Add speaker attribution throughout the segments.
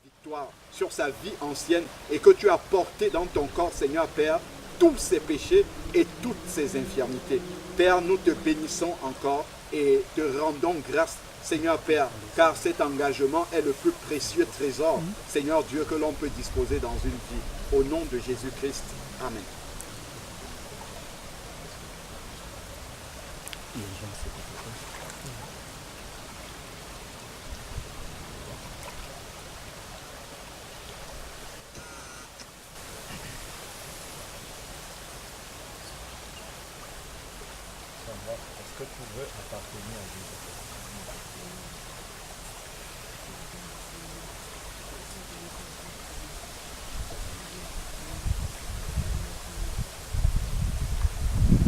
Speaker 1: victoire sur sa vie ancienne et que tu as porté dans ton corps, Seigneur Père, tous ses péchés et toutes ses infirmités. Père, nous te bénissons encore et te rendons grâce, Seigneur Père, car cet engagement est le plus précieux trésor, Seigneur Dieu, que l'on peut disposer dans une vie. Au nom de Jésus-Christ. Amen.
Speaker 2: Est-ce que tu veux appartenir à Jésus?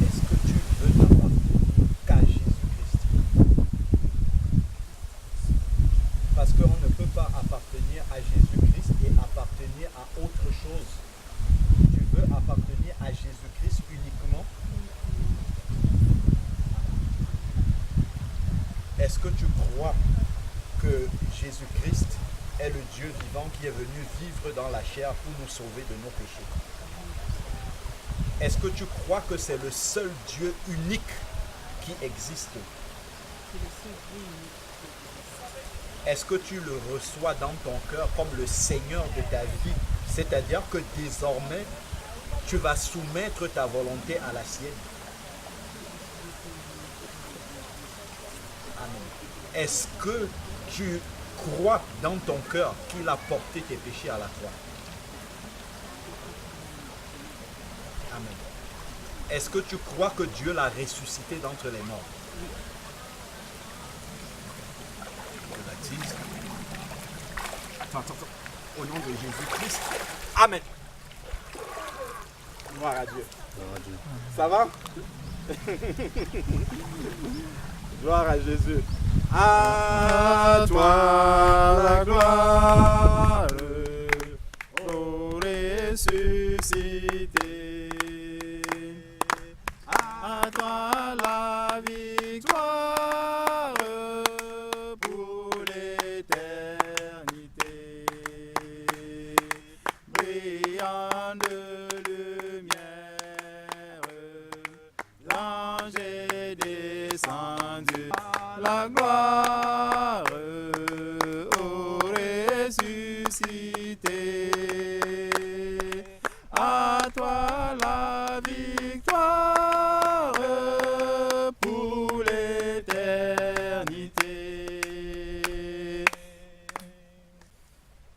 Speaker 2: Est-ce que tu veux n'appartenir qu'à Jésus-Christ? Parce qu'on ne peut pas appartenir à Jésus-Christ et appartenir à autre chose. Tu veux appartenir à Jésus-Christ uniquement? Est-ce que tu crois que Jésus-Christ est le Dieu vivant qui est venu vivre dans la chair pour nous sauver de nos péchés? Est-ce que tu crois que c'est le seul Dieu unique qui existe? Est-ce que tu le reçois dans ton cœur comme le Seigneur de ta vie? C'est-à-dire que désormais, tu vas soumettre ta volonté à la sienne. Est-ce que tu crois dans ton cœur qu'il a porté tes péchés à la croix? Amen. Est-ce que tu crois que Dieu l'a ressuscité d'entre les morts? Je baptise. Attends. Au nom de Jésus-Christ. Amen.
Speaker 1: Gloire à Dieu. Ça va? Gloire à Jésus. À toi la gloire, ô ressuscité. À toi la victoire pour l'éternité. Brillant de lumière, l'ange est descendu. La gloire au ressuscité, à toi la victoire pour l'éternité.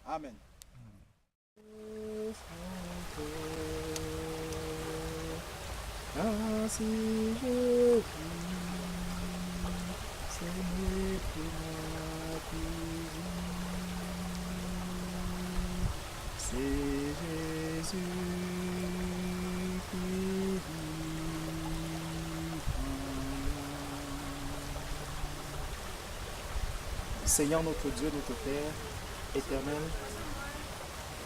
Speaker 1: Amen. Ainsi je c'est Jésus qui vit. Seigneur notre Dieu, notre Père éternel,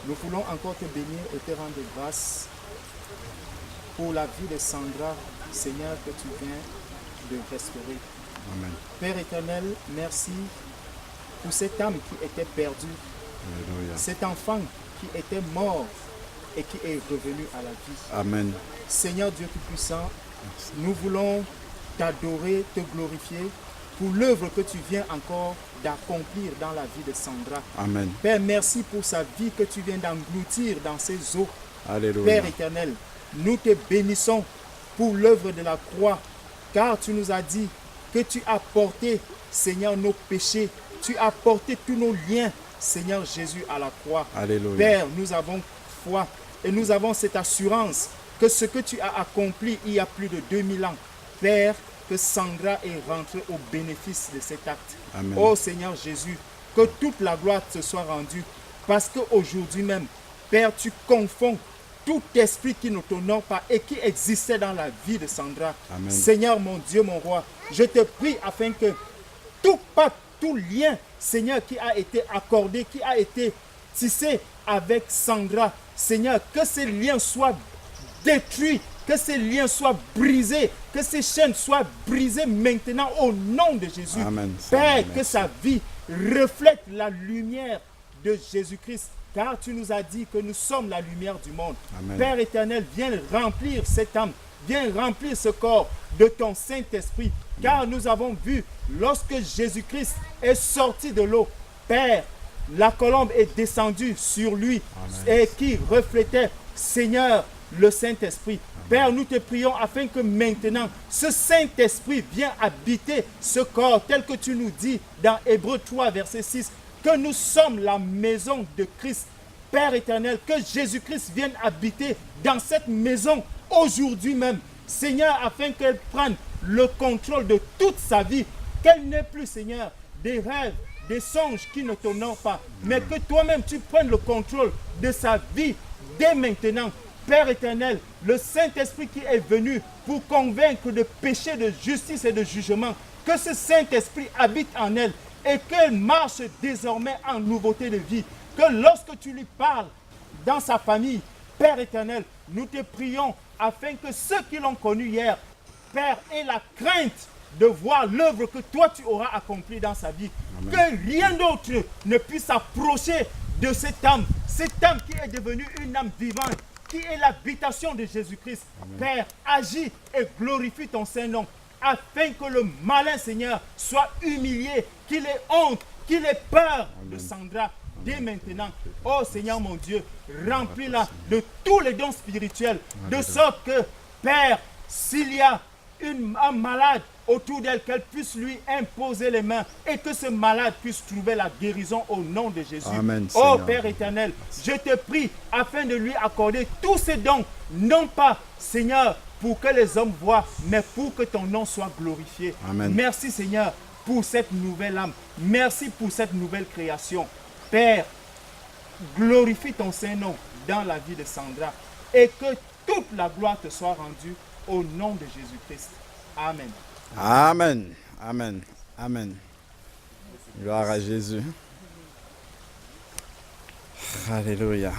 Speaker 1: nous voulons encore te bénir et te rendre grâce pour la vie de Sandra, Seigneur, que tu viens de restaurer.
Speaker 3: Amen.
Speaker 1: Père éternel, merci pour cette âme qui était perdue,
Speaker 3: Alléluia.
Speaker 1: cet enfant qui était mort et qui est revenu à la vie.
Speaker 3: Amen.
Speaker 1: Seigneur Dieu Tout-Puissant, nous voulons t'adorer, te glorifier pour l'œuvre que tu viens encore d'accomplir dans la vie de Sandra.
Speaker 3: Amen.
Speaker 1: Père, merci pour sa vie que tu viens d'engloutir dans ses eaux.
Speaker 3: Alléluia.
Speaker 1: Père éternel, nous te bénissons pour l'œuvre de la croix, car tu nous as dit que tu as porté, Seigneur, nos péchés, tu as porté tous nos liens, Seigneur Jésus, à la croix.
Speaker 3: Alléluia.
Speaker 1: Père, nous avons foi et nous avons cette assurance que ce que tu as accompli il y a plus de 2000 ans, Père, que Sandra est rentrée au bénéfice de cet acte.
Speaker 3: Amen.
Speaker 1: Oh Seigneur Jésus, que toute la gloire te soit rendue, parce qu'aujourd'hui même, Père, tu confonds tout esprit qui ne t'honore pas et qui existait dans la vie de Sandra.
Speaker 3: Amen.
Speaker 1: Seigneur mon Dieu, mon roi, je te prie afin que tout pacte, tout lien, Seigneur, qui a été accordé, qui a été tissé avec Sandra, Seigneur, que ces liens soient détruits, que ces liens soient brisés, que ces chaînes soient brisées maintenant au nom de Jésus.
Speaker 3: Amen.
Speaker 1: Père,
Speaker 3: Merci.
Speaker 1: que sa vie reflète la lumière
Speaker 4: de Jésus-Christ, car tu nous as dit que nous sommes la lumière du monde.
Speaker 3: Amen.
Speaker 4: Père éternel, viens remplir cette âme, viens remplir ce corps de ton Saint-Esprit, car nous avons vu, lorsque Jésus-Christ est sorti de l'eau, Père, la colombe est descendue sur lui.
Speaker 3: Amen.
Speaker 4: Et qui reflétait, Seigneur, le Saint-Esprit. Père, nous te prions afin que maintenant, ce Saint-Esprit vienne habiter ce corps, tel que tu nous dis dans Hébreux 3, verset 6, que nous sommes la maison de Christ. Père éternel, que Jésus-Christ vienne habiter dans cette maison aujourd'hui même. Seigneur, afin qu'elle prenne le contrôle de toute sa vie, qu'elle n'ait plus, Seigneur, des rêves, des songes qui ne t'honorent pas, mais que toi-même tu prennes le contrôle de sa vie dès maintenant. Père éternel, le Saint-Esprit qui est venu pour convaincre de péché, de justice et de jugement, que ce Saint-Esprit habite en elle et qu'elle marche désormais en nouveauté de vie. Que lorsque tu lui parles dans sa famille, Père éternel, nous te prions afin que ceux qui l'ont connu hier, Père, aient la crainte de voir l'œuvre que toi tu auras accomplie dans sa vie.
Speaker 3: Amen.
Speaker 4: Que rien d'autre ne puisse s'approcher de cette âme qui est devenue une âme vivante, qui est l'habitation de Jésus-Christ. Père, agis et glorifie ton Saint-Nom, afin que le malin Seigneur soit humilié, qu'il ait honte, qu'il ait peur de Sandra dès maintenant. Oh Seigneur mon Dieu, remplis-la de tous les dons spirituels, de sorte que, Père, s'il y a un malade autour d'elle, qu'elle puisse lui imposer les mains et que ce malade puisse trouver la guérison au nom de Jésus.
Speaker 3: Amen,
Speaker 4: Oh
Speaker 3: Seigneur.
Speaker 4: Père éternel, je te prie afin de lui accorder tous ces dons, non pas, Seigneur, pour que les hommes voient, mais pour que ton nom soit glorifié.
Speaker 3: Amen.
Speaker 4: Merci Seigneur pour cette nouvelle âme. Merci pour cette nouvelle création. Père, glorifie ton Saint-Nom dans la vie de Sandra et que toute la gloire te soit rendue au nom de Jésus-Christ. Amen.
Speaker 3: Amen. Amen. Amen. Gloire à Jésus. Alléluia.